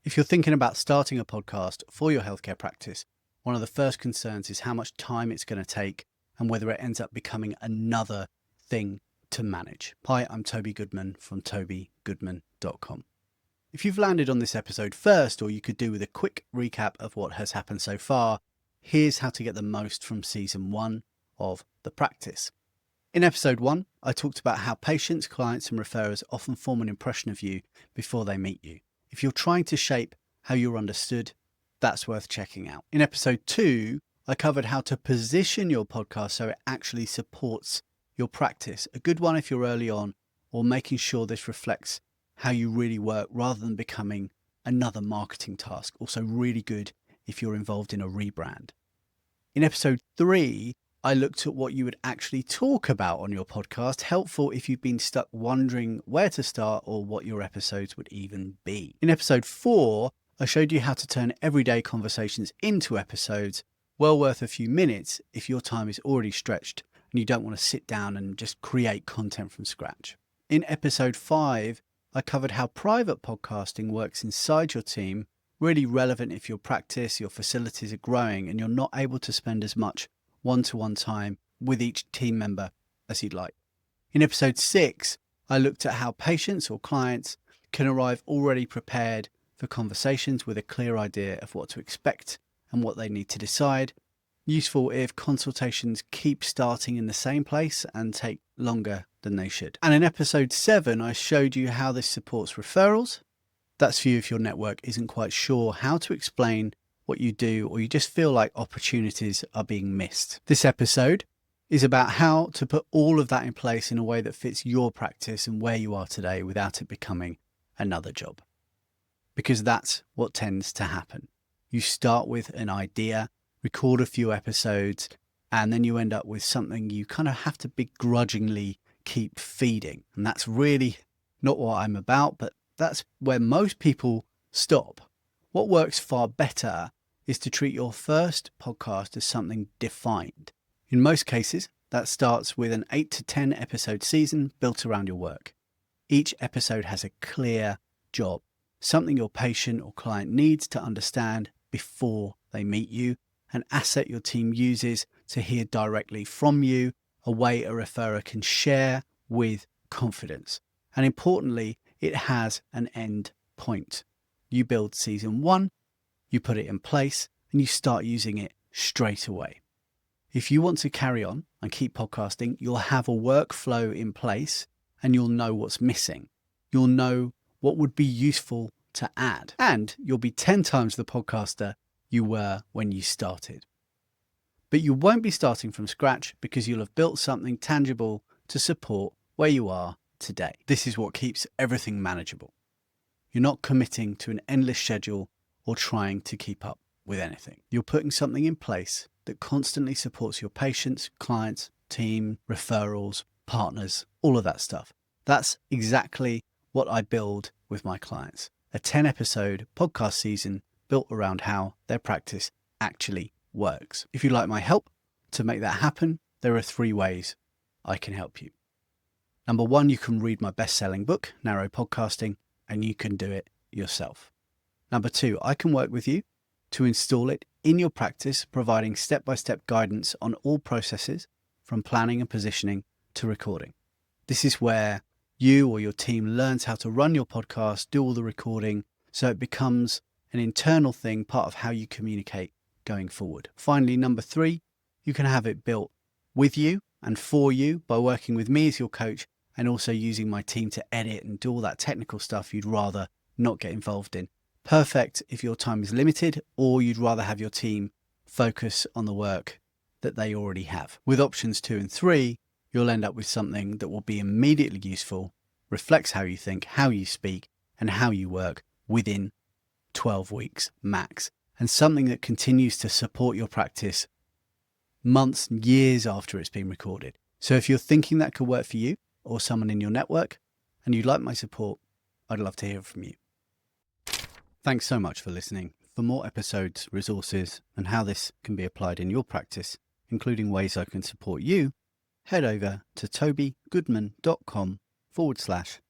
If you're thinking about starting a podcast for your healthcare practice, one of the first concerns is how much time it's going to take and whether it ends up becoming another thing to manage. Hi, I'm Toby Goodman from tobygoodman.com. If you've landed on this episode first, or you could do with a quick recap of what has happened so far, here's how to get the most from season 1 of The Practice. In episode 1, I talked about how patients, clients and referrers often form an impression of you before they meet you. If you're trying to shape how you're understood, that's worth checking out. In episode 2, I covered how to position your podcast so it actually supports your practice. A good one if you're early on, or making sure this reflects how you really work rather than becoming another marketing task. Also really good if you're involved in a rebrand. In episode 3, I looked at what you would actually talk about on your podcast, helpful if you've been stuck wondering where to start or what your episodes would even be. In episode 4, I showed you how to turn everyday conversations into episodes, well worth a few minutes if your time is already stretched and you don't want to sit down and just create content from scratch. In episode 5, I covered how private podcasting works inside your team, really relevant if your practice, your facilities are growing and you're not able to spend as much one-to-one time with each team member as you'd like. In episode 6, I looked at how patients or clients can arrive already prepared for conversations with a clear idea of what to expect and what they need to decide. Useful if consultations keep starting in the same place and take longer than they should. And in episode 7, I showed you how this supports referrals. That's for you if your network isn't quite sure how to explain what you do, or you just feel like opportunities are being missed. This episode is about how to put all of that in place in a way that fits your practice and where you are today without it becoming another job. Because that's what tends to happen. You start with an idea, record a few episodes, and then you end up with something you kind of have to begrudgingly keep feeding. And that's really not what I'm about, but that's where most people stop. What works far better is to treat your first podcast as something defined. In most cases, that starts with an 8 to 10 episode season built around your work. Each episode has a clear job, something your patient or client needs to understand before they meet you, an asset your team uses to hear directly from you, a way a referrer can share with confidence. And importantly, it has an end point. You build season 1, you put it in place, and you start using it straight away. If you want to carry on and keep podcasting, you'll have a workflow in place and you'll know what's missing. You'll know what would be useful to add, and you'll be 10 times the podcaster you were when you started. But you won't be starting from scratch because you'll have built something tangible to support where you are today. This is what keeps everything manageable. You're not committing to an endless schedule or trying to keep up with anything. You're putting something in place that constantly supports your patients, clients, team, referrals, partners, all of that stuff. That's exactly what I build with my clients. A 10-episode podcast season built around how their practice actually works. If you'd like my help to make that happen, there are 3 ways I can help you. Number 1, you can read my best-selling book, Narrow Podcasting, and you can do it yourself. Number 2, I can work with you to install it in your practice, providing step-by-step guidance on all processes from planning and positioning to recording. This is where you or your team learns how to run your podcast, do all the recording, so it becomes an internal thing, part of how you communicate going forward. Finally, number 3, you can have it built with you and for you by working with me as your coach, and also using my team to edit and do all that technical stuff you'd rather not get involved in. Perfect if your time is limited or you'd rather have your team focus on the work that they already have. With options 2 and 3, you'll end up with something that will be immediately useful, reflects how you think, how you speak, and how you work within 12 weeks max, and something that continues to support your practice months and years after it's been recorded. So if you're thinking that could work for you or someone in your network and you'd like my support, I'd love to hear from you. Thanks so much for listening. For more episodes, resources, and how this can be applied in your practice, including ways I can support you, head over to tobygoodman.com/thepractice.